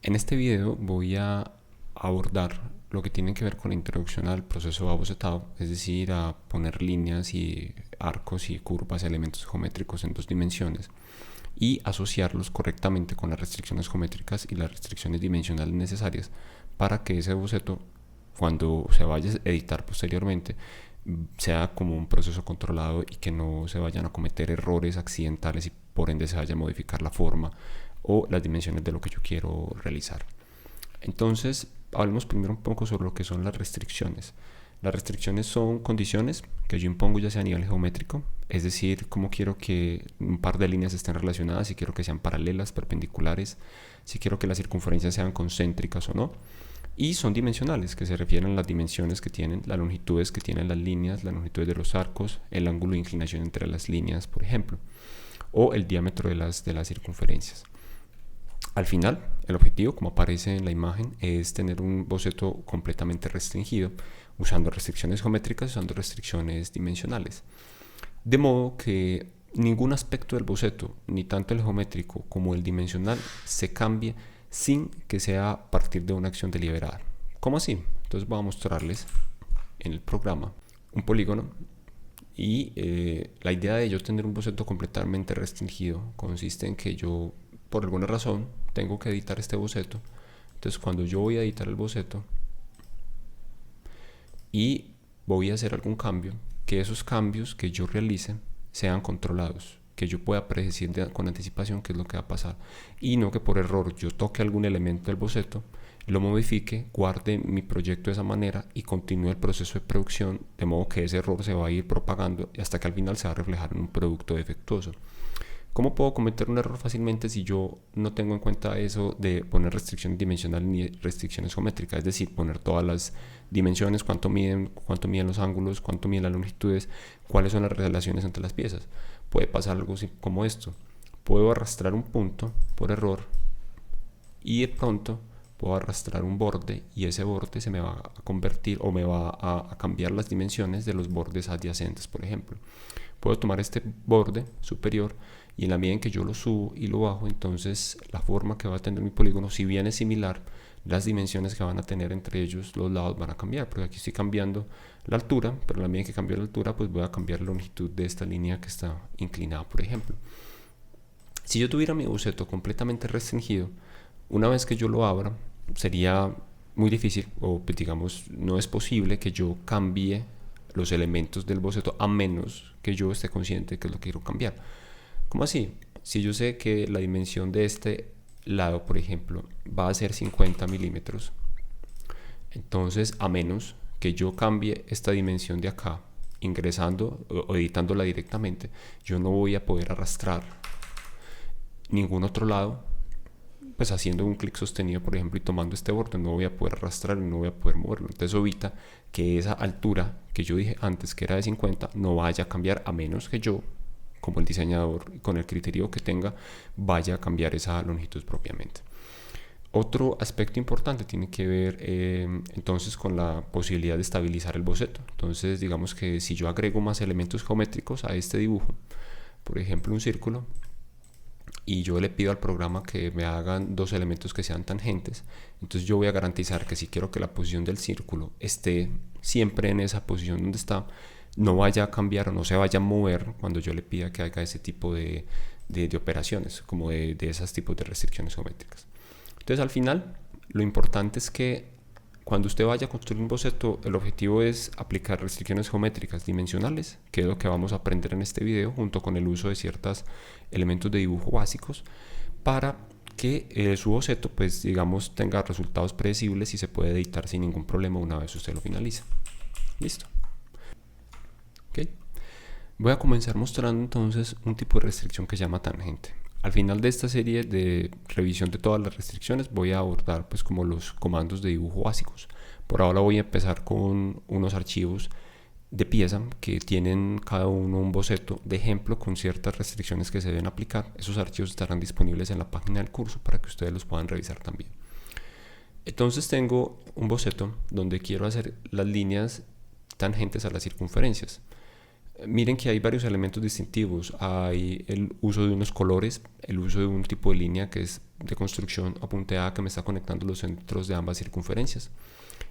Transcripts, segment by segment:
En este video voy a abordar lo que tiene que ver con la introducción al proceso de bocetado, es decir, a poner líneas y arcos y curvas, elementos geométricos en dos dimensiones y asociarlos correctamente con las restricciones geométricas y las restricciones dimensionales necesarias para que ese boceto, cuando se vaya a editar posteriormente, sea como un proceso controlado y que no se vayan a cometer errores accidentales y por ende se vaya a modificar la forma o las dimensiones de lo que yo quiero realizar. Entonces, hablemos primero un poco sobre lo que son las restricciones. Las restricciones son condiciones que yo impongo ya sea a nivel geométrico, es decir, cómo quiero que un par de líneas estén relacionadas, si quiero que sean paralelas, perpendiculares, si quiero que las circunferencias sean concéntricas o no. Y son dimensionales, que se refieren a las dimensiones que tienen, las longitudes que tienen las líneas, las longitudes de los arcos, el ángulo de inclinación entre las líneas, por ejemplo, o el diámetro de las circunferencias. Al final, el objetivo, como aparece en la imagen, es tener un boceto completamente restringido, usando restricciones geométricas, usando restricciones dimensionales. De modo que ningún aspecto del boceto, ni tanto el geométrico como el dimensional, se cambie sin que sea a partir de una acción deliberada. ¿Cómo así? Entonces voy a mostrarles en el programa un polígono y la idea de yo tener un boceto completamente restringido consiste en que yo, por alguna razón, tengo que editar este boceto. Entonces cuando yo voy a editar el boceto y voy a hacer algún cambio, que esos cambios que yo realice sean controlados, que yo pueda predecir con anticipación qué es lo que va a pasar, y no que por error yo toque algún elemento del boceto, lo modifique, guarde mi proyecto de esa manera y continúe el proceso de producción, de modo que ese error se va a ir propagando hasta que al final se va a reflejar en un producto defectuoso. ¿Cómo puedo cometer un error fácilmente si yo no tengo en cuenta eso de poner restricciones dimensionales ni restricciones geométricas? Es decir, poner todas las dimensiones, cuánto miden los ángulos, cuánto miden las longitudes, cuáles son las relaciones entre las piezas. Puede pasar algo como esto. Puedo arrastrar un punto por error y de pronto puedo arrastrar un borde y ese borde se me va a convertir o me va a cambiar las dimensiones de los bordes adyacentes, por ejemplo. Puedo tomar este borde superior y en la medida en que yo lo subo y lo bajo, entonces la forma que va a tener mi polígono, si bien es similar, las dimensiones que van a tener entre ellos los lados van a cambiar, porque aquí estoy cambiando la altura, pero en la medida en que cambio la altura, pues voy a cambiar la longitud de esta línea que está inclinada, por ejemplo. Si yo tuviera mi boceto completamente restringido, una vez que yo lo abra, sería muy difícil, o digamos, no es posible que yo cambie los elementos del boceto a menos que yo esté consciente de que es lo que quiero cambiar. ¿Cómo así? Si yo sé que la dimensión de este lado, por ejemplo, va a ser 50 milímetros, entonces a menos que yo cambie esta dimensión de acá, ingresando o editándola directamente, yo no voy a poder arrastrar ningún otro lado, pues haciendo un clic sostenido, por ejemplo, y tomando este borde, no voy a poder arrastrar y no voy a poder moverlo. Entonces evita que esa altura que yo dije antes que era de 50 no vaya a cambiar, a menos que yo, como el diseñador, con el criterio que tenga, vaya a cambiar esa longitud propiamente. Otro aspecto importante tiene que ver entonces con la posibilidad de estabilizar el boceto. Entonces digamos que si yo agrego más elementos geométricos a este dibujo, por ejemplo un círculo, y yo le pido al programa que me hagan dos elementos que sean tangentes, entonces yo voy a garantizar que si quiero que la posición del círculo esté siempre en esa posición donde está, no vaya a cambiar o no se vaya a mover cuando yo le pida que haga ese tipo de operaciones, como de esos tipos de restricciones geométricas. Entonces al final lo importante es que cuando usted vaya a construir un boceto, el objetivo es aplicar restricciones geométricas dimensionales, que es lo que vamos a aprender en este video, junto con el uso de ciertos elementos de dibujo básicos, para que su boceto, pues digamos, tenga resultados predecibles y se puede editar sin ningún problema una vez usted lo finaliza. Listo. Okay. Voy a comenzar mostrando entonces un tipo de restricción que se llama tangente. Al final de esta serie de revisión de todas las restricciones voy a abordar pues como los comandos de dibujo básicos. Por ahora voy a empezar con unos archivos de pieza que tienen cada uno un boceto de ejemplo con ciertas restricciones que se deben aplicar. Esos archivos estarán disponibles en la página del curso para que ustedes los puedan revisar también. Entonces tengo un boceto donde quiero hacer las líneas tangentes a las circunferencias. Miren que hay varios elementos distintivos. Hay el uso de unos colores, el uso de un tipo de línea que es de construcción apunteada que me está conectando los centros de ambas circunferencias.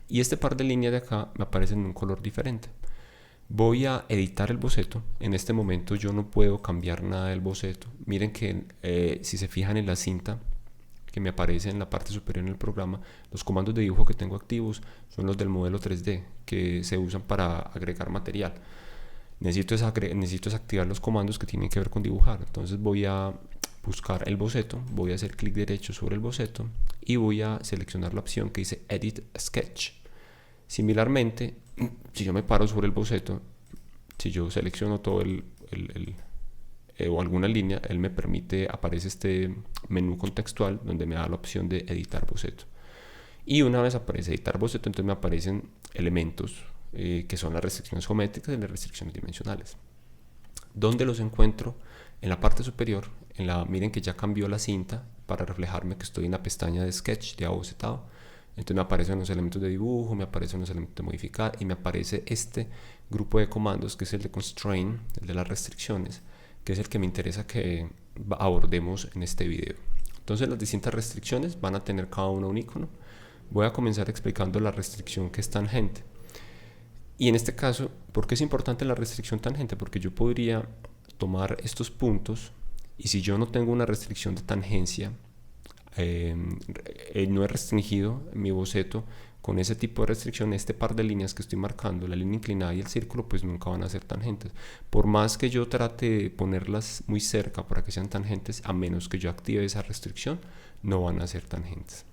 Y este par de líneas de acá me aparecen en un color diferente. Voy a editar el boceto. En este momento yo no puedo cambiar nada del boceto. Miren que si se fijan en la cinta que me aparece en la parte superior en el programa, los comandos de dibujo que tengo activos son los del modelo 3D que se usan para agregar material. Necesito activar los comandos que tienen que ver con dibujar. Entonces voy a buscar el boceto, voy a hacer clic derecho sobre el boceto y voy a seleccionar la opción que dice Edit Sketch. Similarmente, si yo me paro sobre el boceto, si yo selecciono todo o alguna línea, él me permite, aparece este menú contextual donde me da la opción de editar boceto. Y una vez aparece editar boceto, entonces me aparecen elementos que son las restricciones geométricas y las restricciones dimensionales. ¿Dónde los encuentro? En la parte superior, miren que ya cambió la cinta para reflejarme que estoy en la pestaña de Sketch, de abocetado. Entonces me aparecen los elementos de dibujo, me aparecen los elementos de modificar y me aparece este grupo de comandos que es el de Constraint, el de las restricciones, que es el que me interesa que abordemos en este video. Entonces las distintas restricciones van a tener cada una un icono. Voy a comenzar explicando la restricción que es tangente. Y en este caso, ¿por qué es importante la restricción tangente? Porque yo podría tomar estos puntos y si yo no tengo una restricción de tangencia, no he restringido mi boceto con ese tipo de restricción, este par de líneas que estoy marcando, la línea inclinada y el círculo, pues nunca van a ser tangentes. Por más que yo trate de ponerlas muy cerca para que sean tangentes, a menos que yo active esa restricción, no van a ser tangentes.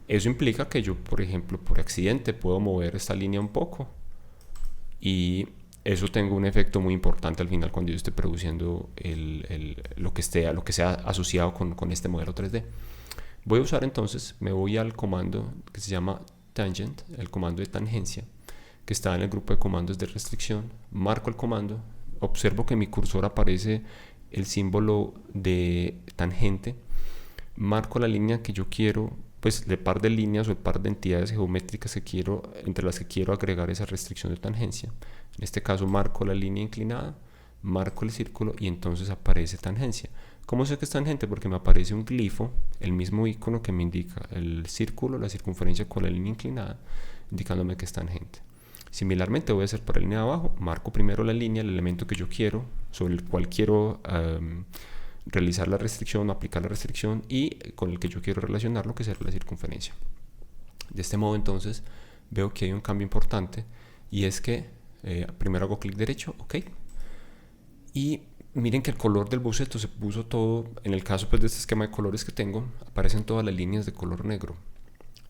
Eso implica que yo, por ejemplo, por accidente puedo mover esta línea un poco y eso tenga un efecto muy importante al final cuando yo esté produciendo lo que sea asociado con este modelo 3D. Voy a usar entonces, me voy al comando que se llama tangent, el comando de tangencia, que está en el grupo de comandos de restricción. Marco el comando, observo que en mi cursor aparece el símbolo de tangente, marco la línea que yo quiero, pues el par de líneas o el par de entidades geométricas que quiero, entre las que quiero agregar esa restricción de tangencia. En este caso marco la línea inclinada, marco el círculo y entonces aparece tangencia. ¿Cómo sé que es tangente? Porque me aparece un glifo, el mismo icono que me indica el círculo, la circunferencia con la línea inclinada, indicándome que es tangente. Similarmente voy a hacer para la línea de abajo, marco primero la línea, el elemento que yo quiero, sobre el cual quiero realizar la restricción, aplicar la restricción y con el que yo quiero relacionarlo, que será la circunferencia. De este modo entonces veo que hay un cambio importante y es que primero hago clic derecho, ok, y miren que el color del boceto se puso todo, en el caso pues de este esquema de colores que tengo, aparecen todas las líneas de color negro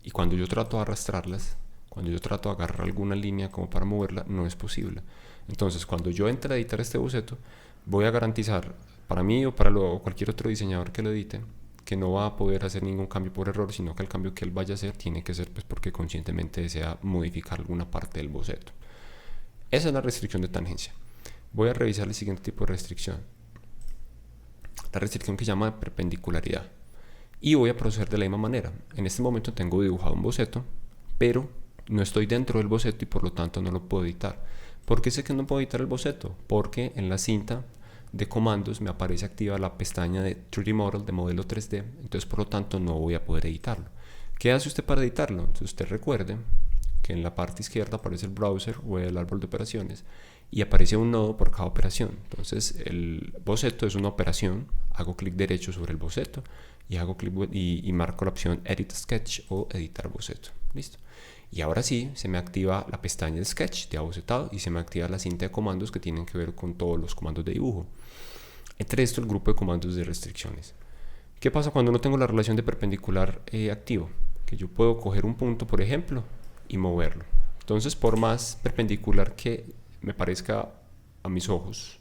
y cuando yo trato de arrastrarlas, cuando yo trato de agarrar alguna línea como para moverla, no es posible. Entonces cuando yo entre a editar este boceto, voy a garantizar para mí o para cualquier otro diseñador que lo edite, que no va a poder hacer ningún cambio por error, sino que el cambio que él vaya a hacer tiene que ser pues porque conscientemente desea modificar alguna parte del boceto. Esa es la restricción de tangencia. Voy a revisar el siguiente tipo de restricción, la restricción que se llama perpendicularidad, y voy a proceder de la misma manera. En este momento tengo dibujado un boceto, pero no estoy dentro del boceto y por lo tanto no lo puedo editar. ¿Por qué sé que no puedo editar el boceto? Porque en la cinta de comandos me aparece activa la pestaña de 3D Model, de modelo 3D, entonces por lo tanto no voy a poder editarlo. ¿Qué hace usted para editarlo? Entonces usted recuerde que en la parte izquierda aparece el browser o el árbol de operaciones y aparece un nodo por cada operación. Entonces el boceto es una operación, hago clic derecho sobre el boceto y hago clic y marco la opción Edit Sketch o editar boceto. Listo. Y ahora sí, se me activa la pestaña de Sketch de abocetado y se me activa la cinta de comandos que tienen que ver con todos los comandos de dibujo. Entre esto, el grupo de comandos de restricciones. ¿Qué pasa cuando no tengo la relación de perpendicular activo? Que yo puedo coger un punto, por ejemplo, y moverlo. Entonces, por más perpendicular que me parezca a mis ojos,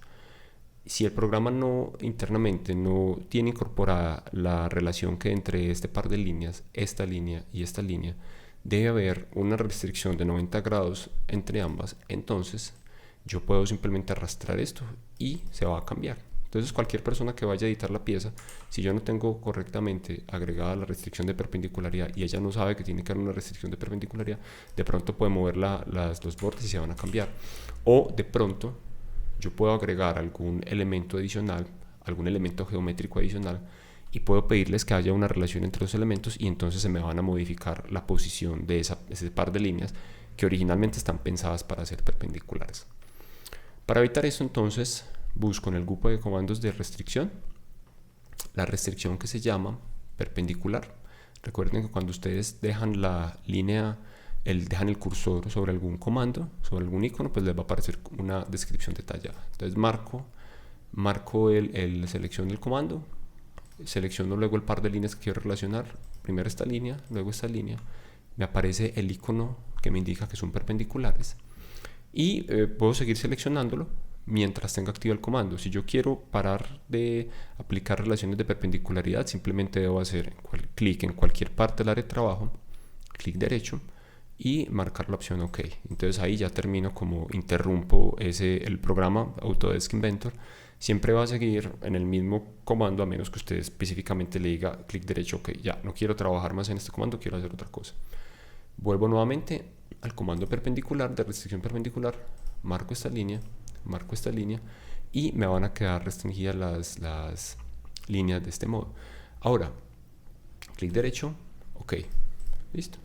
si el programa internamente no tiene incorporada la relación que entre este par de líneas, esta línea y esta línea, debe haber una restricción de 90 grados entre ambas, entonces yo puedo simplemente arrastrar esto y se va a cambiar. Entonces cualquier persona que vaya a editar la pieza, si yo no tengo correctamente agregada la restricción de perpendicularidad y ella no sabe que tiene que haber una restricción de perpendicularidad, de pronto puede mover los bordes y se van a cambiar. O de pronto yo puedo agregar algún elemento adicional, algún elemento geométrico adicional, y puedo pedirles que haya una relación entre los elementos, y entonces se me van a modificar la posición de ese par de líneas que originalmente están pensadas para ser perpendiculares. Para evitar eso, entonces busco en el grupo de comandos de restricción la restricción que se llama perpendicular. Recuerden que cuando ustedes dejan la línea, dejan el cursor sobre algún comando, sobre algún icono, pues les va a aparecer una descripción detallada. Entonces marco la selección del comando, selecciono luego el par de líneas que quiero relacionar, primero esta línea, luego esta línea, me aparece el icono que me indica que son perpendiculares, y puedo seguir seleccionándolo mientras tenga activo el comando. Si yo quiero parar de aplicar relaciones de perpendicularidad, simplemente debo hacer clic en cualquier parte del área de trabajo, clic derecho, y marcar la opción OK. Entonces ahí ya termino, como interrumpo el programa Autodesk Inventor. Siempre va a seguir en el mismo comando, a menos que usted específicamente le diga clic derecho, OK, ya no quiero trabajar más en este comando, quiero hacer otra cosa. Vuelvo nuevamente al comando perpendicular, de restricción perpendicular, marco esta línea, y me van a quedar restringidas las líneas de este modo. Ahora, clic derecho, OK, listo.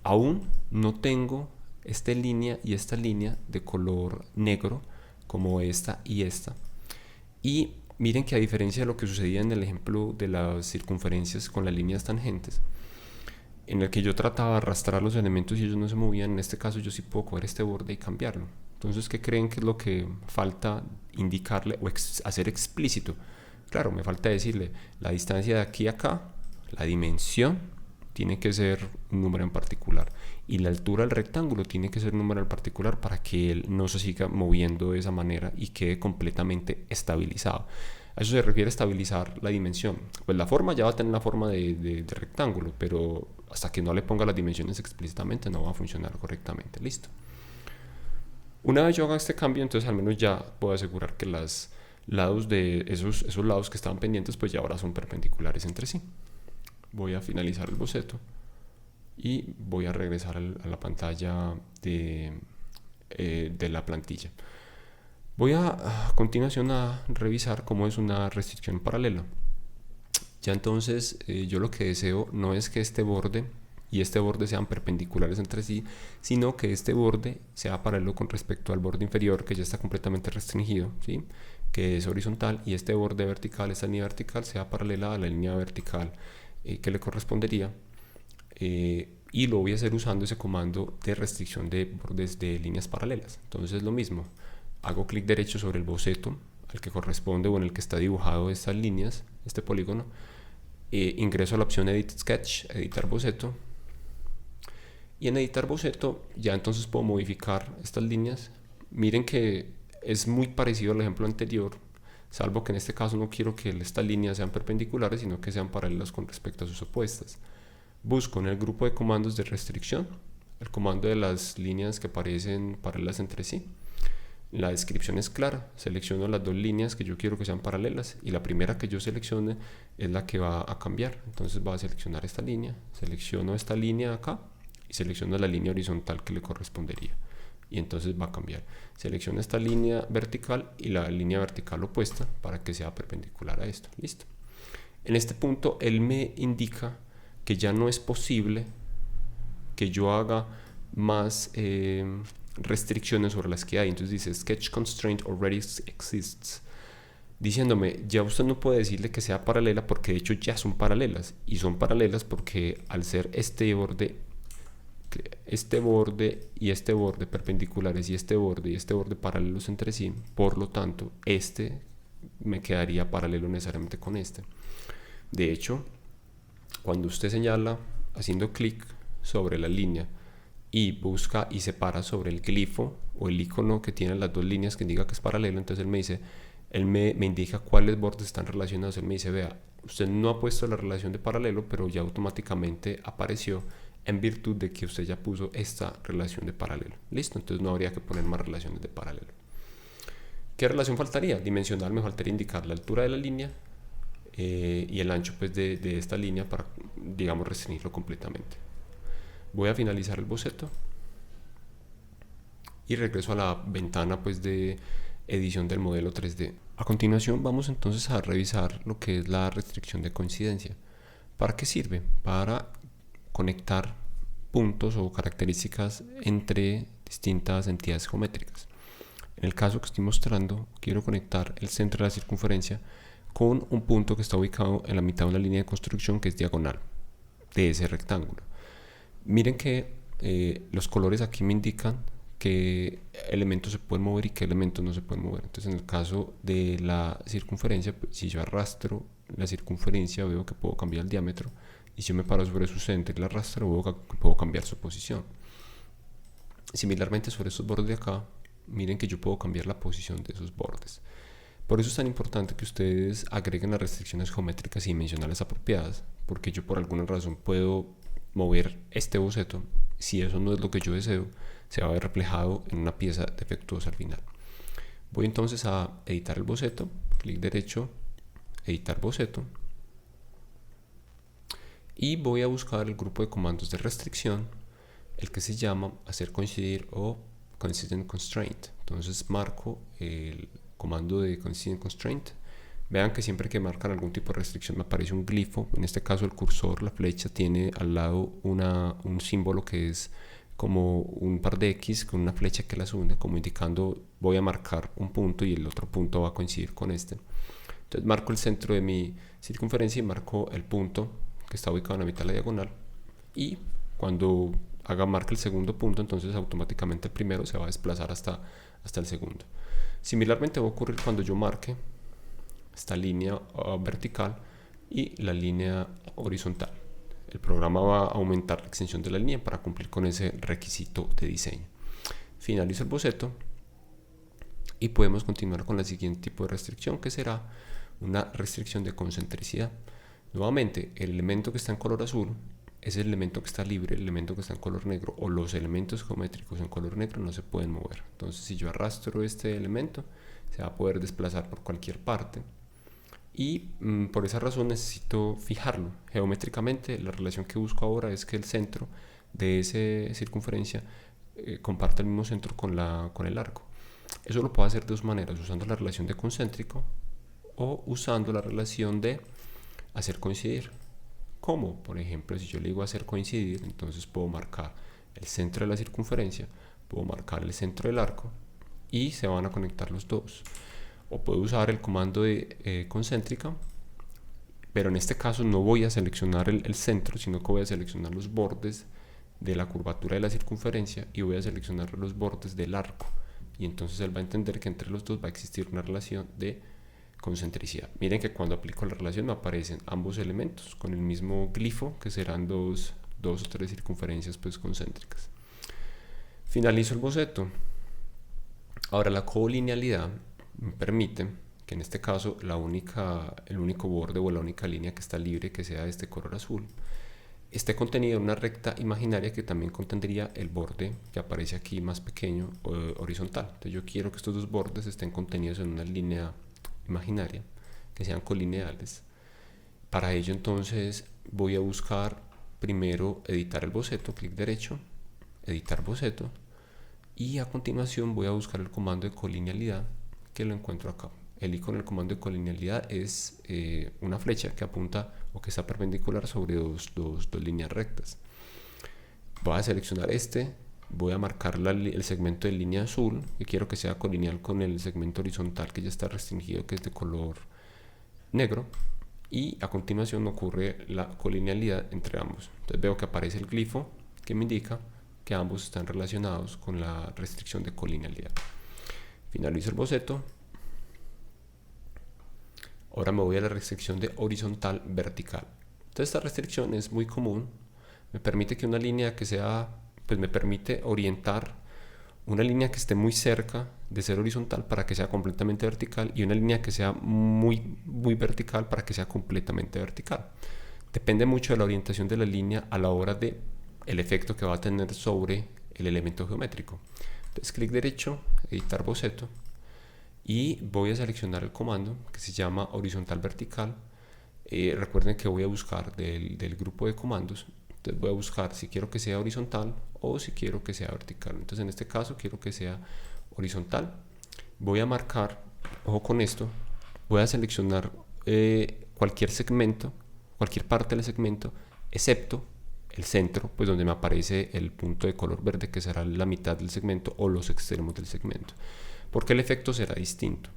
Aún no tengo esta línea y esta línea de color negro como esta y esta. Y miren que, a diferencia de lo que sucedía en el ejemplo de las circunferencias con las líneas tangentes, en el que yo trataba de arrastrar los elementos y ellos no se movían, en este caso yo sí puedo coger este borde y cambiarlo. Entonces, ¿qué creen que es lo que falta indicarle o hacer explícito? Claro, me falta decirle la distancia de aquí a acá, la dimensión tiene que ser un número en particular, y la altura del rectángulo tiene que ser un número en particular, para que él no se siga moviendo de esa manera y quede completamente estabilizado. A eso se refiere estabilizar la dimensión. Pues la forma ya va a tener la forma de rectángulo, pero hasta que no le ponga las dimensiones explícitamente no va a funcionar correctamente. Listo. Una vez yo haga este cambio, entonces al menos ya puedo asegurar que los lados de esos lados que estaban pendientes, pues ya ahora son perpendiculares entre sí. Voy a finalizar el boceto y voy a regresar a la pantalla de la plantilla. Voy a continuación a revisar cómo es una restricción paralela. Ya entonces yo lo que deseo no es que este borde y este borde sean perpendiculares entre sí, sino que este borde sea paralelo con respecto al borde inferior, que ya está completamente restringido, ¿sí?, que es horizontal, y este borde vertical, esta línea vertical, sea paralela a la línea vertical que le correspondería, y lo voy a hacer usando ese comando de restricción de bordes de líneas paralelas. Entonces lo mismo, hago clic derecho sobre el boceto al que corresponde o en el que está dibujado estas líneas, este polígono, ingreso a la opción Edit Sketch, editar boceto, y en editar boceto ya entonces puedo modificar estas líneas. Miren que es muy parecido al ejemplo anterior, salvo que en este caso no quiero que estas líneas sean perpendiculares, sino que sean paralelas con respecto a sus opuestas. Busco en el grupo de comandos de restricción el comando de las líneas que parecen paralelas entre sí. La descripción es clara, selecciono las dos líneas que yo quiero que sean paralelas, y la primera que yo seleccione es la que va a cambiar. Entonces voy a seleccionar esta línea, selecciono esta línea acá y selecciono la línea horizontal que le correspondería, y entonces va a cambiar. Selecciono esta línea vertical y la línea vertical opuesta para que sea perpendicular a esto. Listo. En este punto él me indica que ya no es posible que yo haga más restricciones sobre las que hay. Entonces dice Sketch Constraint Already Exists, diciéndome, ya usted no puede decirle que sea paralela, porque de hecho ya son paralelas, y son paralelas porque al ser este borde y este borde perpendiculares, y este borde paralelos entre sí, por lo tanto este me quedaría paralelo necesariamente con este. De hecho, cuando usted señala haciendo clic sobre la línea y busca y separa sobre el glifo o el icono que tiene las dos líneas que indica que es paralelo, entonces él me indica cuáles bordes están relacionados. Él me dice, vea, usted no ha puesto la relación de paralelo, pero ya automáticamente apareció en virtud de que usted ya puso esta relación de paralelo. Listo, entonces no habría que poner más relaciones de paralelo. ¿Qué relación faltaría? Dimensional, me faltaría indicar la altura de la línea y el ancho, pues, de esta línea para, digamos, restringirlo completamente. Voy a finalizar el boceto y regreso a la ventana pues de edición del modelo 3D. A continuación vamos entonces a revisar lo que es la restricción de coincidencia. ¿Para qué sirve? Para conectar puntos o características entre distintas entidades geométricas. En el caso que estoy mostrando, quiero conectar el centro de la circunferencia con un punto que está ubicado en la mitad de una línea de construcción que es diagonal de ese rectángulo. Miren que los colores aquí me indican qué elementos se pueden mover y qué elementos no se pueden mover. Entonces, en el caso de la circunferencia, si yo arrastro la circunferencia, veo que puedo cambiar el diámetro, y si yo me paro sobre su centro y la arrastro, veo que puedo cambiar su posición. Similarmente, sobre estos bordes de acá, miren que yo puedo cambiar la posición de esos bordes. Por eso es tan importante que ustedes agreguen las restricciones geométricas y dimensionales apropiadas, porque yo por alguna razón puedo mover este boceto. Si eso no es lo que yo deseo, se va a ver reflejado en una pieza defectuosa al final. Voy entonces a editar el boceto, clic derecho, editar boceto, y voy a buscar el grupo de comandos de restricción, el que se llama hacer coincidir o coincident constraint. Entonces marco el comando de coincident constraint. Vean que siempre que marcan algún tipo de restricción me aparece un glifo. En este caso el cursor, la flecha, tiene al lado un símbolo que es como un par de X con una flecha que las une, como indicando voy a marcar un punto y el otro punto va a coincidir con este. Entonces marco el centro de mi circunferencia y marco el punto que está ubicado en la mitad de la diagonal, y cuando marque el segundo punto, entonces automáticamente el primero se va a desplazar hasta el segundo. Similarmente va a ocurrir cuando yo marque esta línea vertical y la línea horizontal. El programa va a aumentar la extensión de la línea para cumplir con ese requisito de diseño. Finalizo el boceto y podemos continuar con el siguiente tipo de restricción, que será una restricción de concentricidad. Nuevamente, el elemento que está en color azul es el elemento que está libre, el elemento que está en color negro, o los elementos geométricos en color negro no se pueden mover. Entonces, si yo arrastro este elemento, se va a poder desplazar por cualquier parte, y por esa razón necesito fijarlo geométricamente. La relación que busco ahora es que el centro de esa circunferencia comparta el mismo centro con el arco. Eso lo puedo hacer de dos maneras: usando la relación de concéntrico o usando la relación de hacer coincidir. ¿Cómo? Por ejemplo, si yo le digo hacer coincidir, entonces puedo marcar el centro de la circunferencia, puedo marcar el centro del arco y se van a conectar los dos. O puedo usar el comando de concéntrica, pero en este caso no voy a seleccionar el centro, sino que voy a seleccionar los bordes de la curvatura de la circunferencia y voy a seleccionar los bordes del arco, y entonces él va a entender que entre los dos va a existir una relación de concentricidad. Miren que cuando aplico la relación me aparecen ambos elementos con el mismo glifo, que serán dos o tres circunferencias pues concéntricas. Finalizo el boceto. Ahora, la colinealidad me permite que en este caso el único borde o la única línea que está libre, que sea de este color azul, esté contenida en una recta imaginaria que también contendría el borde que aparece aquí más pequeño, horizontal. Entonces yo quiero que estos dos bordes estén contenidos en una línea imaginaria, que sean colineales. Para ello entonces voy a buscar primero editar el boceto, clic derecho, editar boceto, y a continuación voy a buscar el comando de colinealidad, que lo encuentro acá. El icono del comando de colinealidad es una flecha que apunta o que está perpendicular sobre dos líneas rectas. Voy a seleccionar voy a marcar el segmento de línea azul, que quiero que sea colineal con el segmento horizontal que ya está restringido, que es de color negro, y a continuación ocurre la colinealidad entre ambos. Entonces veo que aparece el glifo que me indica que ambos están relacionados con la restricción de colinealidad. Finalizo el boceto. Ahora me voy a la restricción de horizontal vertical. Entonces esta restricción es muy común. Me permite que una línea que sea, pues me permite orientar una línea que esté muy cerca de ser horizontal para que sea completamente vertical, y una línea que sea muy vertical para que sea completamente vertical. Depende mucho de la orientación de la línea a la hora de el efecto que va a tener sobre el elemento geométrico. Entonces clic derecho, editar boceto, y voy a seleccionar el comando que se llama horizontal vertical. Recuerden que voy a buscar del grupo de comandos. Entonces voy a buscar si quiero que sea horizontal o si quiero que sea vertical. Entonces en este caso quiero que sea horizontal. Voy a marcar, ojo con esto, voy a seleccionar cualquier segmento, cualquier parte del segmento, excepto el centro, pues donde me aparece el punto de color verde, que será la mitad del segmento o los extremos del segmento, porque el efecto será distinto.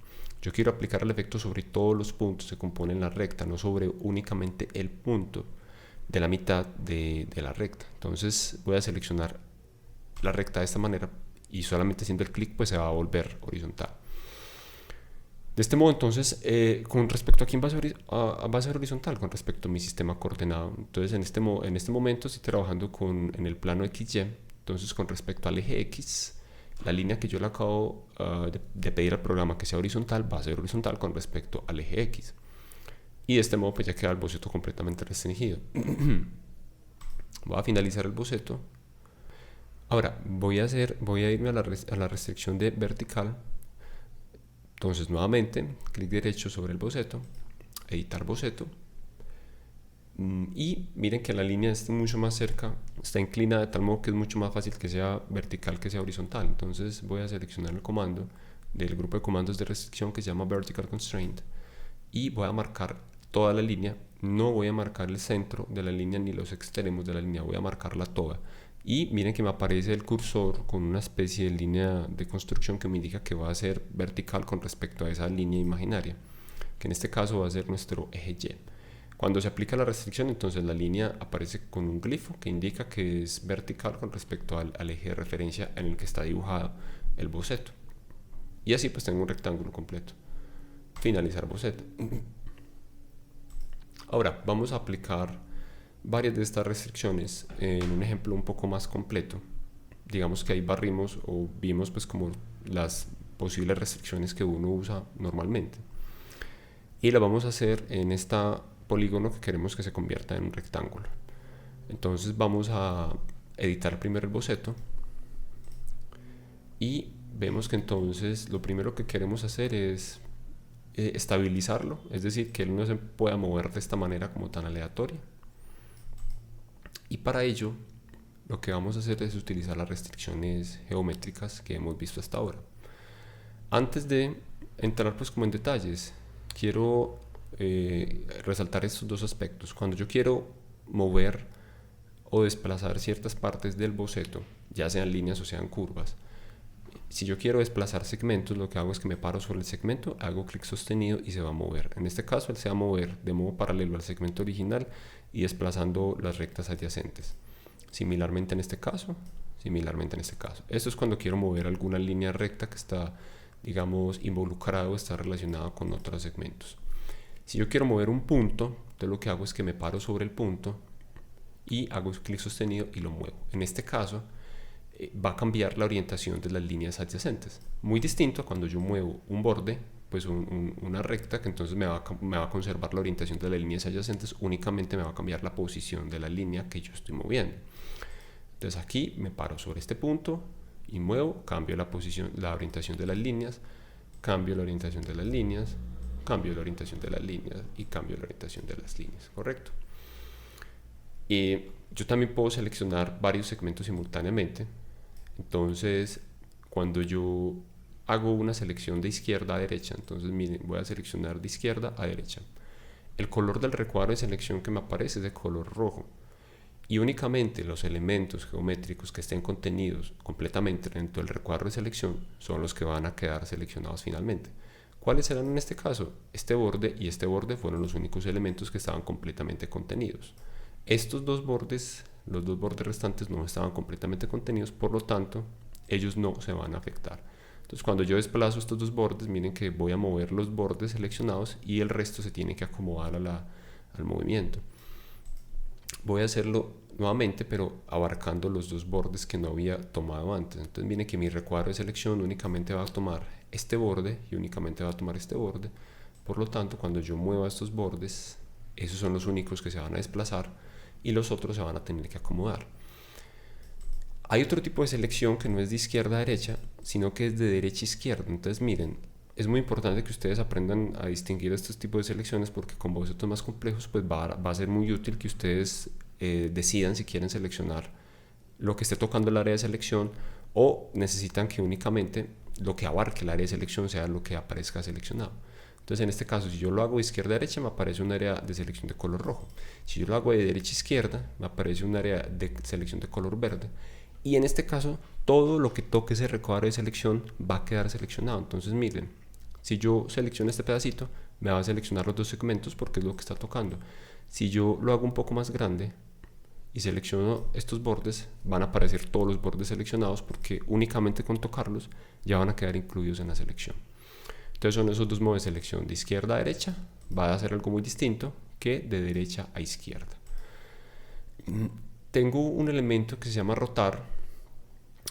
Yo quiero aplicar el efecto sobre todos los puntos que componen la recta, no sobre únicamente el punto de la mitad de la recta. Entonces voy a seleccionar la recta de esta manera y solamente haciendo el clic pues se va a volver horizontal. De este modo, entonces, con respecto a quién va a ser horizontal, con respecto a mi sistema coordenado. Entonces, en este momento estoy trabajando en el plano XY. Entonces, con respecto al eje X, la línea que yo le acabo de pedir al programa que sea horizontal, va a ser horizontal con respecto al eje X. Y de este modo, pues ya queda el boceto completamente restringido. Voy a finalizar el boceto. Ahora, voy a irme a la restricción de vertical. Entonces nuevamente, clic derecho sobre el boceto, editar boceto, y miren que la línea está mucho más cerca, está inclinada de tal modo que es mucho más fácil que sea vertical que sea horizontal. Entonces voy a seleccionar el comando del grupo de comandos de restricción que se llama Vertical Constraint y voy a marcar toda la línea. No voy a marcar el centro de la línea ni los extremos de la línea, voy a marcarla toda. Y miren que me aparece el cursor con una especie de línea de construcción que me indica que va a ser vertical con respecto a esa línea imaginaria, que en este caso va a ser nuestro eje Y. Cuando se aplica la restricción, entonces la línea aparece con un glifo que indica que es vertical con respecto al eje de referencia en el que está dibujado el boceto. Y así pues tengo un rectángulo completo. Finalizar boceto. Ahora vamos a aplicar varias de estas restricciones en un ejemplo un poco más completo. Digamos que ahí barrimos o vimos pues como las posibles restricciones que uno usa normalmente, y la vamos a hacer en este polígono que queremos que se convierta en un rectángulo. Entonces vamos a editar primero el boceto y vemos que entonces lo primero que queremos hacer es estabilizarlo, es decir, que él no se pueda mover de esta manera como tan aleatoria. Y para ello, lo que vamos a hacer es utilizar las restricciones geométricas que hemos visto hasta ahora. Antes de entrar pues como en detalles, quiero resaltar estos dos aspectos. Cuando yo quiero mover o desplazar ciertas partes del boceto, ya sean líneas o sean curvas, si yo quiero desplazar segmentos, lo que hago es que me paro sobre el segmento, hago clic sostenido y se va a mover. En este caso, él se va a mover de modo paralelo al segmento original y desplazando las rectas adyacentes. Similarmente en este caso, similarmente en este caso. Esto es cuando quiero mover alguna línea recta que está, digamos, involucrada o está relacionada con otros segmentos. Si yo quiero mover un punto, entonces lo que hago es que me paro sobre el punto y hago clic sostenido y lo muevo. En este caso, va a cambiar la orientación de las líneas adyacentes. Muy distinto a cuando yo muevo un borde, pues una recta, que entonces me va a conservar la orientación de las líneas adyacentes, únicamente me va a cambiar la posición de la línea que yo estoy moviendo. Entonces aquí me paro sobre este punto y muevo, cambio la posición, la orientación de las líneas, cambio la orientación de las líneas, cambio la orientación de las líneas y cambio la orientación de las líneas, ¿correcto? Y yo también puedo seleccionar varios segmentos simultáneamente. Entonces, cuando yo hago una selección de izquierda a derecha, entonces miren, voy a seleccionar de izquierda a derecha. El color del recuadro de selección que me aparece es de color rojo. Y únicamente los elementos geométricos que estén contenidos completamente dentro del recuadro de selección son los que van a quedar seleccionados finalmente. ¿Cuáles serán en este caso? Este borde y este borde fueron los únicos elementos que estaban completamente contenidos. Estos dos bordes, los dos bordes restantes no estaban completamente contenidos, por lo tanto, ellos no se van a afectar. Entonces, cuando yo desplazo estos dos bordes, miren que voy a mover los bordes seleccionados y el resto se tiene que acomodar al movimiento. Voy a hacerlo nuevamente, pero abarcando los dos bordes que no había tomado antes. Entonces, miren que mi recuadro de selección únicamente va a tomar este borde y únicamente va a tomar este borde. Por lo tanto, cuando yo mueva estos bordes, esos son los únicos que se van a desplazar y los otros se van a tener que acomodar. Hay otro tipo de selección que no es de izquierda a derecha, sino que es de derecha a izquierda. Entonces miren, es muy importante que ustedes aprendan a distinguir estos tipos de selecciones, porque con bocetos más complejos pues va a ser muy útil que ustedes decidan si quieren seleccionar lo que esté tocando el área de selección, o necesitan que únicamente lo que abarque el área de selección sea lo que aparezca seleccionado. Entonces, en este caso, si yo lo hago de izquierda a derecha, me aparece un área de selección de color rojo. Si yo lo hago de derecha a izquierda, me aparece un área de selección de color verde. Y en este caso, todo lo que toque ese recuadro de selección va a quedar seleccionado. Entonces, miren, si yo selecciono este pedacito, me va a seleccionar los dos segmentos porque es lo que está tocando. Si yo lo hago un poco más grande y selecciono estos bordes, van a aparecer todos los bordes seleccionados porque únicamente con tocarlos ya van a quedar incluidos en la selección. Entonces son esos dos modos de selección, de izquierda a derecha, va a hacer algo muy distinto que de derecha a izquierda. Tengo un elemento que se llama rotar,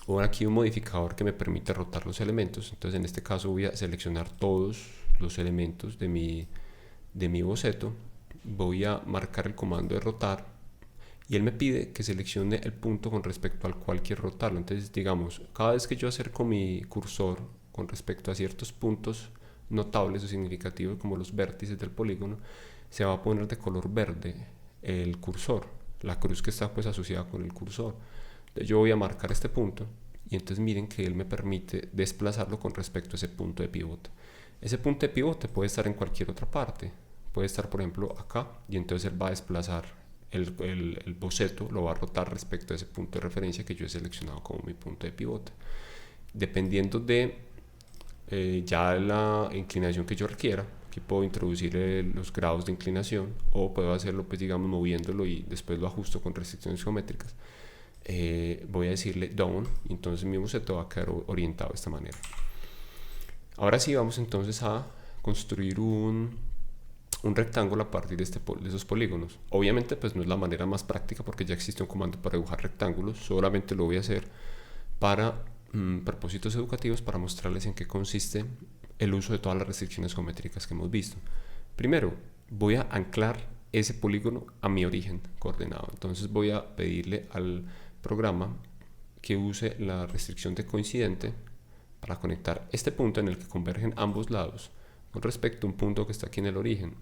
o aquí un modificador que me permite rotar los elementos. Entonces en este caso voy a seleccionar todos los elementos de mi boceto, voy a marcar el comando de rotar y él me pide que seleccione el punto con respecto al cual quiero rotarlo. Entonces, digamos, cada vez que yo acerco mi cursor con respecto a ciertos puntos notables o significativos como los vértices del polígono, se va a poner de color verde el cursor, la cruz que está pues asociada con el cursor. Entonces yo voy a marcar este punto y entonces miren que él me permite desplazarlo con respecto a ese punto de pivote. Ese punto de pivote puede estar en cualquier otra parte, puede estar por ejemplo acá, y entonces él va a desplazar el boceto, lo va a rotar respecto a ese punto de referencia que yo he seleccionado como mi punto de pivote. Dependiendo de ya la inclinación que yo requiera, aquí puedo introducir los grados de inclinación, o puedo hacerlo pues digamos moviéndolo y después lo ajusto con restricciones geométricas. Voy a decirle down y entonces mi boceto va a quedar orientado de esta manera. Ahora sí vamos entonces a construir un rectángulo a partir de esos polígonos. Obviamente pues no es la manera más práctica porque ya existe un comando para dibujar rectángulos, solamente lo voy a hacer para propósitos educativos, para mostrarles en qué consiste el uso de todas las restricciones geométricas que hemos visto. Primero voy a anclar ese polígono a mi origen coordenado. Entonces voy a pedirle al programa que use la restricción de coincidente para conectar este punto en el que convergen ambos lados con respecto a un punto que está aquí en el origen.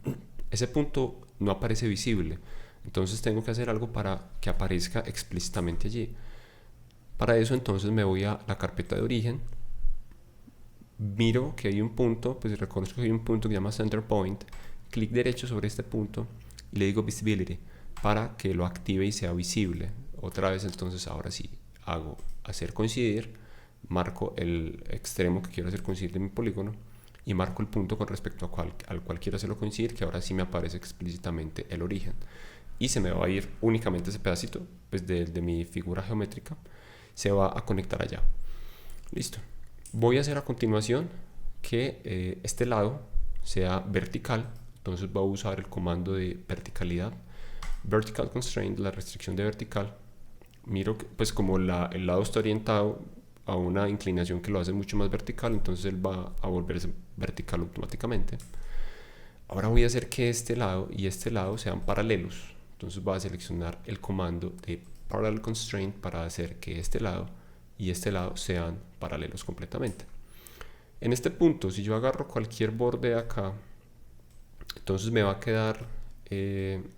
Ese punto no aparece visible, entonces tengo que hacer algo para que aparezca explícitamente allí. Para eso entonces me voy a la carpeta de origen, miro que hay un punto, pues reconozco que hay un punto que se llama center point, clic derecho sobre este punto y le digo visibility para que lo active y sea visible. Otra vez entonces ahora sí hago hacer coincidir, marco el extremo que quiero hacer coincidir de mi polígono y marco el punto con respecto al cual quiero hacerlo coincidir, que ahora sí me aparece explícitamente el origen. Y se me va a ir únicamente ese pedacito pues de mi figura geométrica, se va a conectar allá. Listo. Voy a hacer a continuación que este lado sea vertical, entonces voy a usar el comando de verticalidad, vertical constraint, la restricción de vertical. Miro que pues como el lado está orientado a una inclinación que lo hace mucho más vertical, entonces él va a volverse vertical automáticamente. Ahora voy a hacer que este lado y este lado sean paralelos, entonces voy a seleccionar el comando de parallel constraint para hacer que este lado y este lado sean paralelos completamente. En este punto, si yo agarro cualquier borde de acá, entonces me va a quedar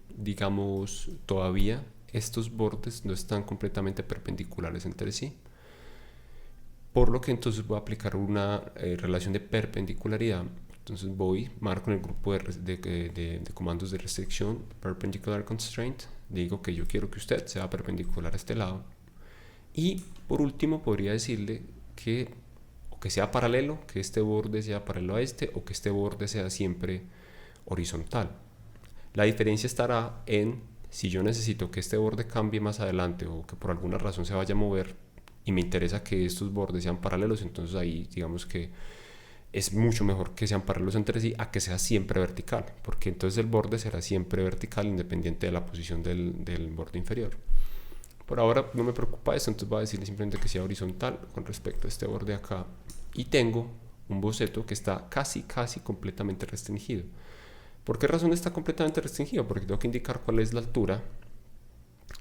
digamos, todavía estos bordes no están completamente perpendiculares entre sí, por lo que entonces voy a aplicar una relación de perpendicularidad. Entonces marco en el grupo de comandos de restricción perpendicular constraint, digo que yo quiero que usted sea perpendicular a este lado, y por último podría decirle que sea paralelo, que este borde sea paralelo a este, o que este borde sea siempre horizontal. La diferencia estará en si yo necesito que este borde cambie más adelante o que por alguna razón se vaya a mover y me interesa que estos bordes sean paralelos, entonces ahí digamos que es mucho mejor que sean paralelos entre sí a que sea siempre vertical, porque entonces el borde será siempre vertical independiente de la posición del borde inferior. Por ahora no me preocupa eso, entonces voy a decirle simplemente que sea horizontal con respecto a este borde acá, y tengo un boceto que está casi completamente restringido. ¿Por qué razón está completamente restringido? Porque tengo que indicar cuál es la altura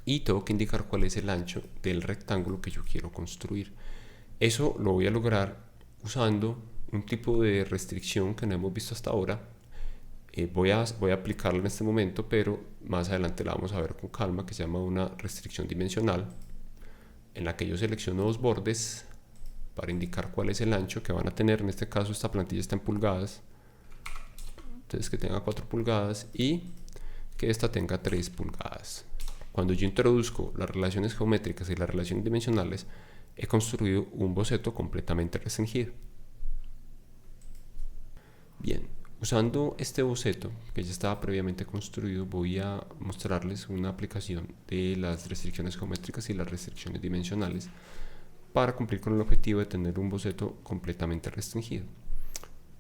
y tengo que indicar cuál es el ancho del rectángulo que yo quiero construir. Eso lo voy a lograr usando un tipo de restricción que no hemos visto hasta ahora. Voy a aplicarla en este momento, pero más adelante la vamos a ver con calma, que se llama una restricción dimensional. en la que yo selecciono dos bordes para indicar cuál es el ancho que van a tener. En este caso esta plantilla está en pulgadas, entonces que tenga 4 pulgadas y que esta tenga 3 pulgadas. Cuando yo introduzco las relaciones geométricas y las relaciones dimensionales, he construido un boceto completamente restringido. Bien, usando este boceto que ya estaba previamente construido, voy a mostrarles una aplicación de las restricciones geométricas y las restricciones dimensionales para cumplir con el objetivo de tener un boceto completamente restringido.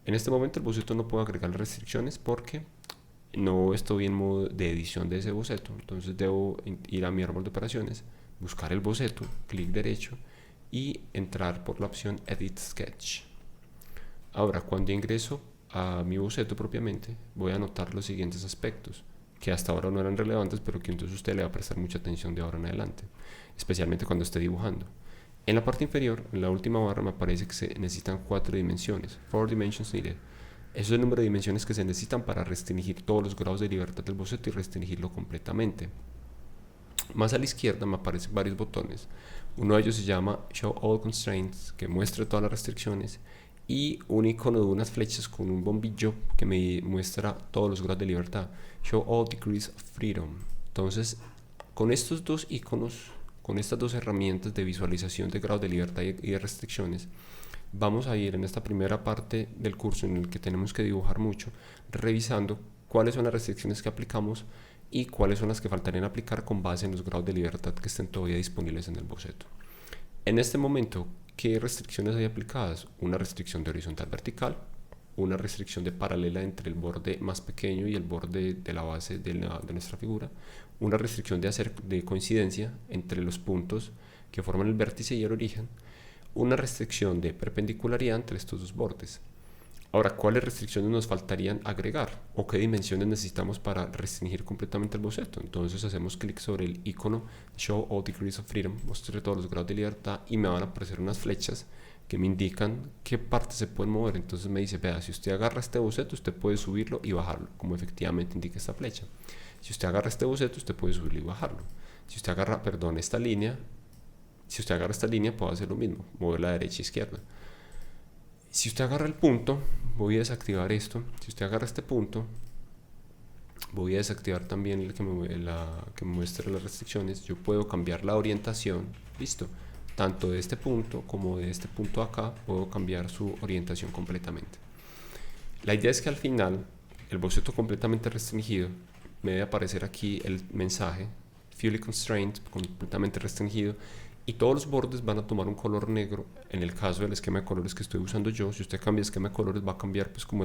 En este momento el boceto no puedo agregar restricciones porque no estoy en modo de edición de ese boceto, entonces debo ir a mi árbol de operaciones, buscar el boceto, clic derecho y entrar por la opción Edit Sketch. Ahora, cuando ingreso a mi boceto propiamente, voy a notar los siguientes aspectos que hasta ahora no eran relevantes, pero que entonces usted le va a prestar mucha atención de ahora en adelante, especialmente cuando esté dibujando. En la parte inferior, en la última barra, me aparece que se necesitan 4 dimensiones, 4 dimensions needed. Eso es el número de dimensiones que se necesitan para restringir todos los grados de libertad del boceto y restringirlo completamente. Más a la izquierda me aparecen varios botones. Uno de ellos se llama Show All Constraints, que muestra todas las restricciones, y un icono de unas flechas con un bombillo que me muestra todos los grados de libertad. Show All Degrees of Freedom. Entonces, con estos dos iconos, con estas dos herramientas de visualización de grados de libertad y de restricciones, vamos a ir en esta primera parte del curso en el que tenemos que dibujar mucho, revisando cuáles son las restricciones que aplicamos y cuáles son las que faltarían aplicar con base en los grados de libertad que estén todavía disponibles en el boceto. En este momento, ¿qué restricciones hay aplicadas? Una restricción de horizontal vertical, una restricción de paralela entre el borde más pequeño y el borde de la base de nuestra figura, una restricción de coincidencia entre los puntos que forman el vértice y el origen, una restricción de perpendicularidad entre estos dos bordes. Ahora, ¿cuáles restricciones nos faltarían agregar? ¿O qué dimensiones necesitamos para restringir completamente el boceto? Entonces hacemos clic sobre el icono Show All Degrees of Freedom, mostré todos los grados de libertad y me van a aparecer unas flechas que me indican qué partes se pueden mover. Entonces me dice, vea, si usted agarra este boceto, usted puede subirlo y bajarlo, como efectivamente indica esta flecha. Si usted agarra este boceto, usted puede subirlo y bajarlo. Si usted agarra, esta línea, puede hacer lo mismo, moverla a derecha e izquierda. Si usted agarra el punto, voy a desactivar esto. Si usted agarra este punto, voy a desactivar también el que me muestre las restricciones. Yo puedo cambiar la orientación, listo. Tanto de este punto como de este punto acá, puedo cambiar su orientación completamente. La idea es que al final, el boceto completamente restringido, me debe aparecer aquí el mensaje, Fully Constrained, completamente restringido, y todos los bordes van a tomar un color negro. En el caso del esquema de colores que estoy usando yo, si usted cambia el esquema de colores va a cambiar pues como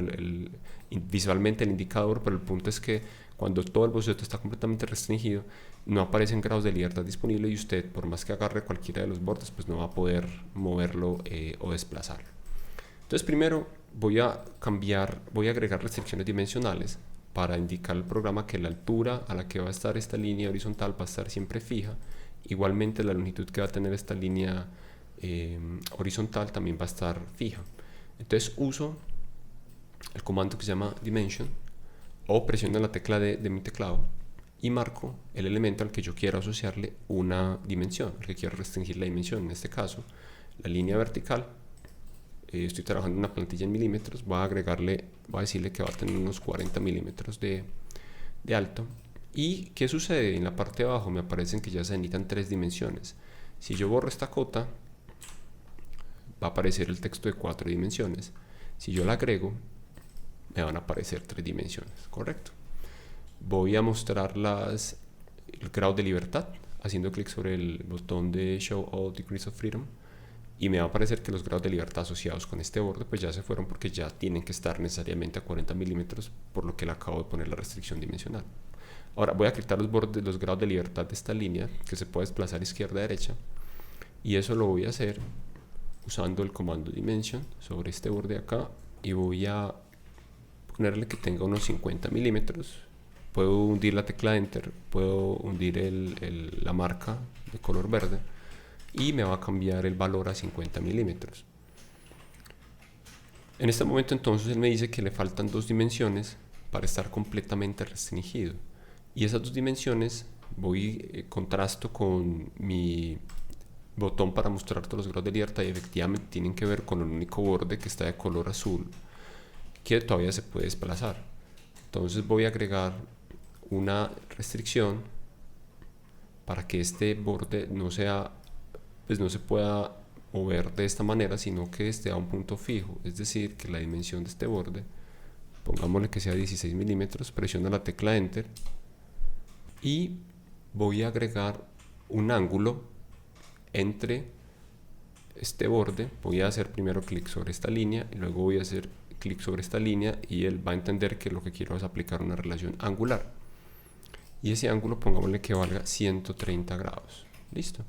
visualmente el indicador, pero el punto es que cuando todo el boceto está completamente restringido no aparecen grados de libertad disponibles y usted, por más que agarre cualquiera de los bordes, pues no va a poder moverlo o desplazarlo. Entonces primero voy a agregar restricciones dimensionales para indicar al programa que la altura a la que va a estar esta línea horizontal va a estar siempre fija. Igualmente la longitud que va a tener esta línea horizontal también va a estar fija. Entonces uso el comando que se llama dimension o presiono la tecla de mi teclado y marco el elemento al que yo quiero asociarle una dimensión, al que quiero restringir la dimensión. En este caso, la línea vertical, estoy trabajando en una plantilla en milímetros, voy a decirle que va a tener unos 40 milímetros de alto. ¿Y qué sucede? En la parte de abajo me aparecen que ya se necesitan 3 dimensiones. Si yo borro esta cota, va a aparecer el texto de 4 dimensiones. Si yo la agrego, me van a aparecer 3 dimensiones, ¿correcto? Voy a mostrar el grado de libertad, haciendo clic sobre el botón de Show All Degrees of Freedom, y me va a aparecer que los grados de libertad asociados con este borde pues ya se fueron porque ya tienen que estar necesariamente a 40 milímetros, por lo que le acabo de poner la restricción dimensional. Ahora voy a quitar los grados de libertad de esta línea que se puede desplazar izquierda a derecha, y eso lo voy a hacer usando el comando dimension sobre este borde de acá, y voy a ponerle que tenga unos 50 milímetros. Puedo hundir la tecla enter, puedo hundir la marca de color verde y me va a cambiar el valor a 50 milímetros. En este momento entonces él me dice que le faltan 2 dimensiones para estar completamente restringido, y esas 2 dimensiones contrasto con mi botón para mostrar todos los grados de libertad y efectivamente tienen que ver con el único borde que está de color azul que todavía se puede desplazar. Entonces voy a agregar una restricción para que este borde no sea, pues no se pueda mover de esta manera, sino que esté a un punto fijo, es decir, que la dimensión de este borde, pongámosle que sea 16 milímetros, presiono la tecla Enter y voy a agregar un ángulo entre este borde. Voy a hacer primero clic sobre esta línea y luego voy a hacer clic sobre esta línea y él va a entender que lo que quiero es aplicar una relación angular. Y ese ángulo pongámosle que valga 130 grados. Listo.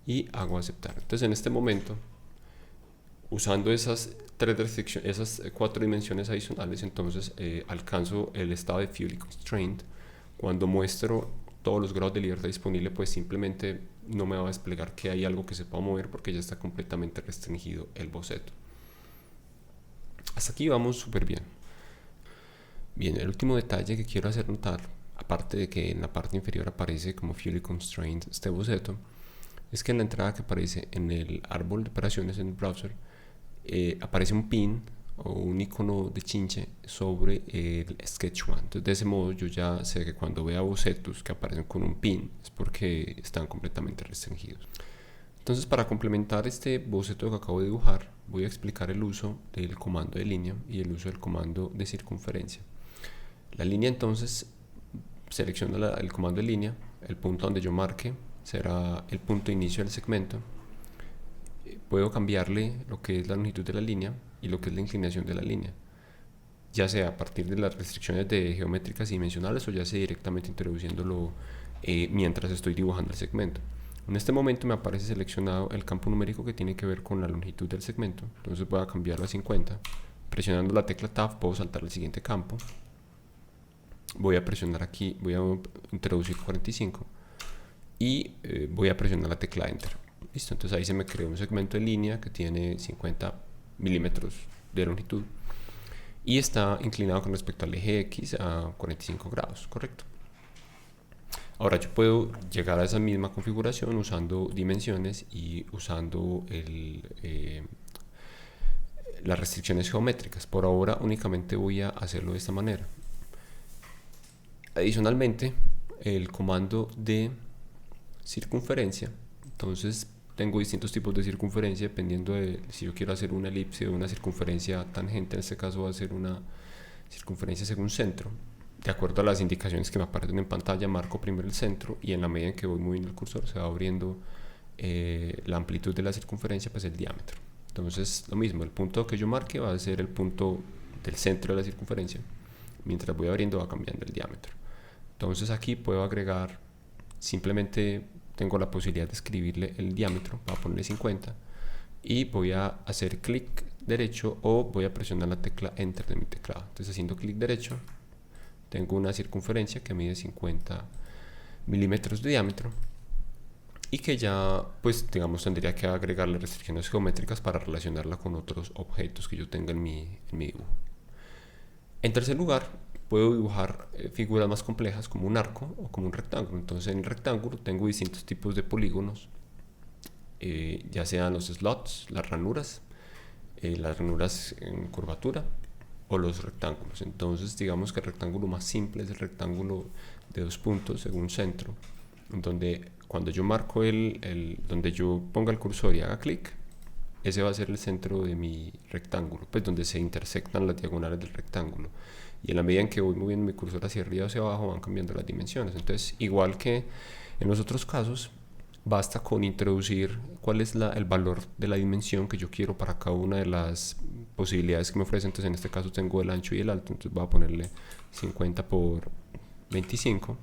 Y hago aceptar. Entonces en este momento, usando esas tres restricciones, esas 4 dimensiones adicionales, entonces alcanzo el estado de fully constrained. Cuando muestro todos los grados de libertad disponible, pues simplemente no me va a desplegar que hay algo que se pueda mover porque ya está completamente restringido el boceto. Hasta aquí vamos súper bien. Bien, el último detalle que quiero hacer notar, aparte de que en la parte inferior aparece como fully constrained este boceto, es que en la entrada que aparece en el árbol de operaciones en el browser aparece un pin o un icono de chinche sobre el Sketch One. Entonces de ese modo yo ya sé que cuando vea bocetos que aparecen con un pin es porque están completamente restringidos. Entonces, para complementar este boceto que acabo de dibujar, voy a explicar el uso del comando de línea y el uso del comando de circunferencia. La línea, entonces, selecciono el comando de línea, el punto donde yo marque será el punto de inicio del segmento. Puedo cambiarle lo que es la longitud de la línea y lo que es la inclinación de la línea, ya sea a partir de las restricciones de geométricas y dimensionales o ya sea directamente introduciéndolo mientras estoy dibujando el segmento. En este momento me aparece seleccionado el campo numérico que tiene que ver con la longitud del segmento, entonces voy a cambiarlo a 50. Presionando la tecla Tab puedo saltar al siguiente campo. Voy a presionar aquí, voy a introducir 45 y voy a presionar la tecla Enter. Listo, entonces ahí se me creó un segmento de línea que tiene 50 milímetros de longitud y está inclinado con respecto al eje X a 45 grados, correcto. Ahora yo puedo llegar a esa misma configuración usando dimensiones y usando las restricciones geométricas. Por ahora únicamente voy a hacerlo de esta manera. Adicionalmente, el comando de circunferencia, entonces tengo distintos tipos de circunferencia dependiendo de si yo quiero hacer una elipse o una circunferencia tangente. En este caso va a ser una circunferencia según centro. De acuerdo a las indicaciones que me aparecen en pantalla, marco primero el centro y en la medida en que voy moviendo el cursor se va abriendo la amplitud de la circunferencia, pues el diámetro. Entonces lo mismo, el punto que yo marque va a ser el punto del centro de la circunferencia. Mientras voy abriendo va cambiando el diámetro. Entonces aquí puedo agregar, simplemente tengo la posibilidad de escribirle el diámetro, voy a ponerle 50 y voy a hacer clic derecho o voy a presionar la tecla Enter de mi teclado. Entonces haciendo clic derecho tengo una circunferencia que mide 50 milímetros de diámetro y que ya, pues digamos, tendría que agregarle restricciones geométricas para relacionarla con otros objetos que yo tenga en mi dibujo. En tercer lugar, puedo dibujar figuras más complejas como un arco o como un rectángulo. Entonces en el rectángulo tengo distintos tipos de polígonos, ya sean los slots, las ranuras en curvatura o los rectángulos. Entonces digamos que el rectángulo más simple es el rectángulo de 2 puntos según centro, donde cuando yo marco donde yo ponga el cursor y haga clic, ese va a ser el centro de mi rectángulo, pues donde se intersectan las diagonales del rectángulo, y en la medida en que voy moviendo mi cursor hacia arriba o hacia abajo van cambiando las dimensiones. Entonces, igual que en los otros casos, basta con introducir cuál es el valor de la dimensión que yo quiero para cada una de las posibilidades que me ofrecen. Entonces en este caso tengo el ancho y el alto, entonces voy a ponerle 50 por 25.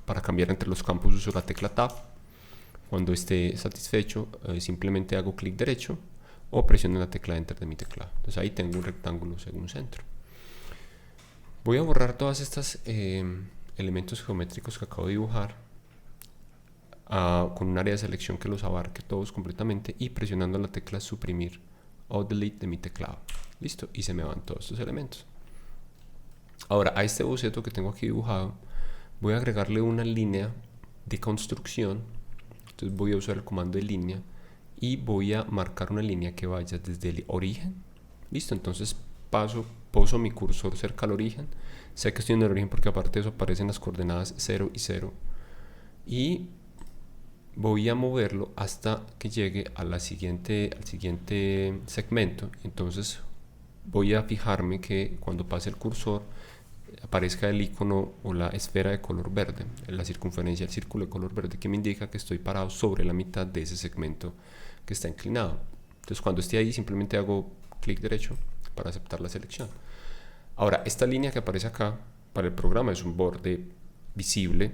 Para cambiar entre los campos uso la tecla Tab. Cuando esté satisfecho simplemente hago clic derecho o presiono la tecla Enter de mi teclado. Entonces ahí tengo un rectángulo según centro. Voy a borrar todas estas elementos geométricos que acabo de dibujar con un área de selección que los abarque todos completamente y presionando la tecla suprimir o delete de mi teclado. Listo, y se me van todos estos elementos. Ahora a este boceto que tengo aquí dibujado voy a agregarle una línea de construcción. Entonces voy a usar el comando de línea y voy a marcar una línea que vaya desde el origen. Listo, entonces poso mi cursor cerca al origen. Sé que estoy en el origen porque aparte de eso aparecen las coordenadas 0 y 0. Y voy a moverlo hasta que llegue al siguiente segmento. Entonces voy a fijarme que cuando pase el cursor aparezca el icono o la esfera de color verde, la circunferencia del círculo de color verde, que me indica que estoy parado sobre la mitad de ese segmento que está inclinado. Entonces cuando esté ahí simplemente hago clic derecho para aceptar la selección. Ahora, esta línea que aparece acá para el programa es un borde visible,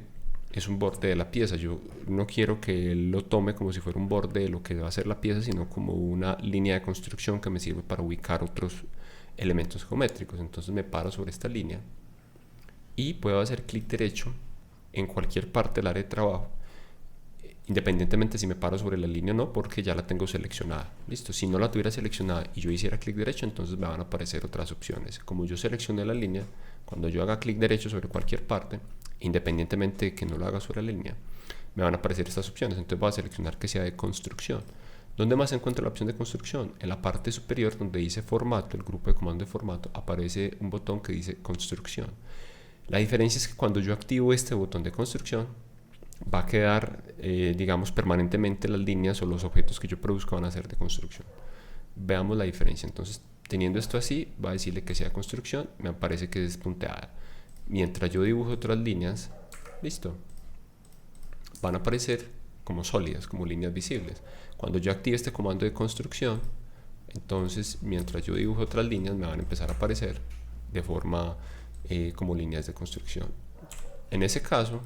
es un borde de la pieza. Yo no quiero que él lo tome como si fuera un borde de lo que va a ser la pieza, sino como una línea de construcción que me sirve para ubicar otros elementos geométricos. Entonces me paro sobre esta línea y puedo hacer clic derecho en cualquier parte del área de trabajo, independientemente si me paro sobre la línea o no, porque ya la tengo seleccionada. Listo, si no la tuviera seleccionada y yo hiciera clic derecho, entonces me van a aparecer otras opciones. Como yo seleccioné la línea, cuando yo haga clic derecho sobre cualquier parte, independientemente de que no lo haga sobre la línea, me van a aparecer estas opciones. Entonces voy a seleccionar que sea de construcción. ¿Dónde más encuentro la opción de construcción? En la parte superior donde dice formato, el grupo de comando de formato, aparece un botón que dice construcción. La diferencia es que cuando yo activo este botón de construcción, va a quedar, digamos, permanentemente las líneas o los objetos que yo produzca van a ser de construcción. Veamos la diferencia. Entonces, teniendo esto así, va a decirle que sea construcción, me parece que es punteada. Mientras yo dibujo otras líneas, listo, van a aparecer como sólidas, como líneas visibles. Cuando yo active este comando de construcción, entonces, mientras yo dibujo otras líneas, me van a empezar a aparecer de forma como líneas de construcción. En ese caso,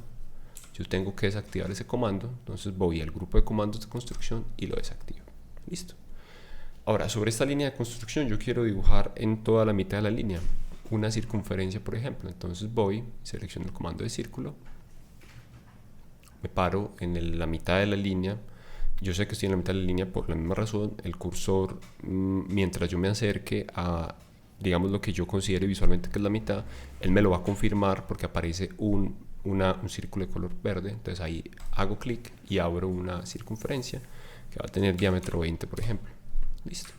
yo tengo que desactivar ese comando, entonces voy al grupo de comandos de construcción y lo desactivo. Listo. Ahora, sobre esta línea de construcción yo quiero dibujar en toda la mitad de la línea una circunferencia, por ejemplo. Entonces voy, selecciono el comando de círculo, me paro en la mitad de la línea. Yo sé que estoy en la mitad de la línea por la misma razón. El cursor, mientras yo me acerque a, digamos, lo que yo considere visualmente que es la mitad, él me lo va a confirmar porque aparece un círculo de color verde. Entonces ahí hago clic y abro una circunferencia que va a tener diámetro 20, por ejemplo. Listo.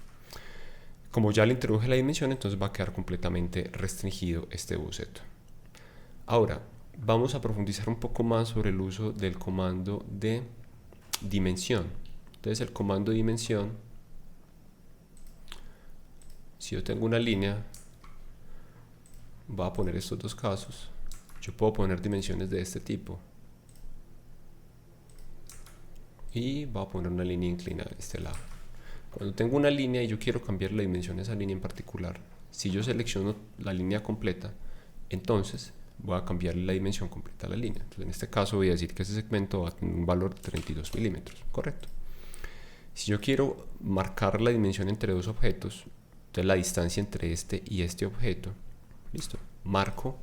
Como ya le introduje la dimensión, entonces va a quedar completamente restringido este boceto. Ahora vamos a profundizar un poco más sobre el uso del comando de dimensión. Entonces el comando de dimensión, si yo tengo una línea, voy a poner estos dos casos. Yo puedo poner dimensiones de este tipo y voy a poner una línea inclinada de este lado. Cuando tengo una línea y yo quiero cambiar la dimensión de esa línea en particular, si yo selecciono la línea completa, entonces voy a cambiarle la dimensión completa a la línea. Entonces, en este caso voy a decir que ese segmento va a tener un valor de 32 milímetros, correcto. Si yo quiero marcar la dimensión entre dos objetos, entonces la distancia entre este y este objeto, listo, marco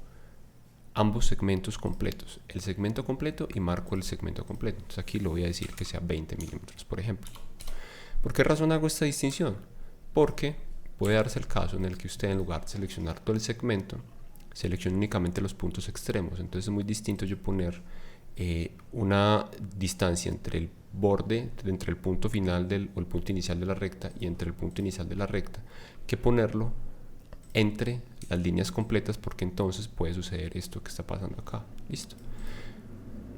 ambos segmentos completos, el segmento completo y marco el segmento completo. Entonces aquí lo voy a decir que sea 20 milímetros, por ejemplo. ¿Por qué razón hago esta distinción? Porque puede darse el caso en el que usted, en lugar de seleccionar todo el segmento, seleccione únicamente los puntos extremos. Entonces es muy distinto yo poner una distancia entre el borde, entre el punto final o el punto inicial de la recta y entre el punto inicial de la recta, que ponerlo entre las líneas completas, porque entonces puede suceder esto que está pasando acá. Listo.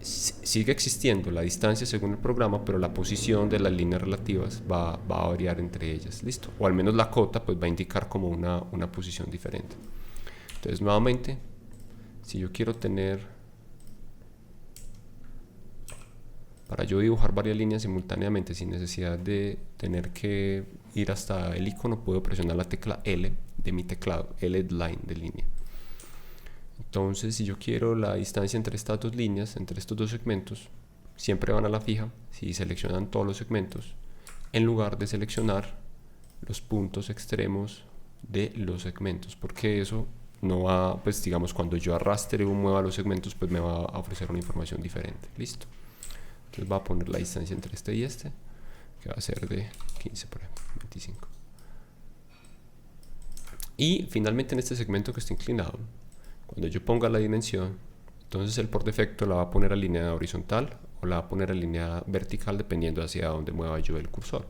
Sigue existiendo la distancia según el programa, pero la posición de las líneas relativas va a variar entre ellas. Listo. O al menos la cota pues va a indicar como una posición diferente. Entonces nuevamente, si yo quiero tener, para yo dibujar varias líneas simultáneamente sin necesidad de tener que ir hasta el icono, puedo presionar la tecla L de mi teclado, L line de línea. Entonces, si yo quiero la distancia entre estas dos líneas, entre estos dos segmentos, siempre van a la fija si seleccionan todos los segmentos, en lugar de seleccionar los puntos extremos de los segmentos, porque eso no va, pues digamos, cuando yo arrastre o mueva los segmentos, pues me va a ofrecer una información diferente. Listo. Entonces va a poner la distancia entre este y este, que va a ser de 15, por ejemplo, 25. Y finalmente en este segmento que está inclinado, cuando yo ponga la dimensión, entonces él por defecto la va a poner alineada horizontal o la va a poner alineada vertical dependiendo hacia dónde mueva yo el cursor.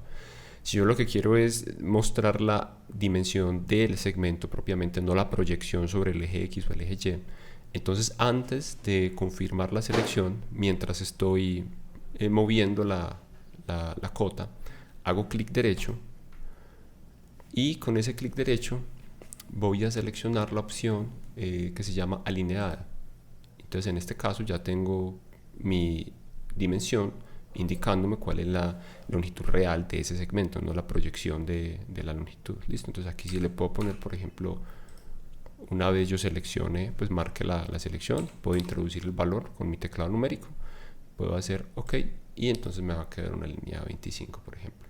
Si yo lo que quiero es mostrar la dimensión del segmento propiamente, no la proyección sobre el eje X o el eje Y, entonces antes de confirmar la selección, mientras estoy moviendo la cota, hago clic derecho y con ese clic derecho voy a seleccionar la opción que se llama alineada. Entonces en este caso ya tengo mi dimensión indicándome cuál es la longitud real de ese segmento, no la proyección de la longitud. ¿Listo? Entonces aquí sí le puedo poner, por ejemplo, una vez yo seleccione, pues marque la selección, puedo introducir el valor con mi teclado numérico, puedo hacer OK y entonces me va a quedar una línea 25, por ejemplo.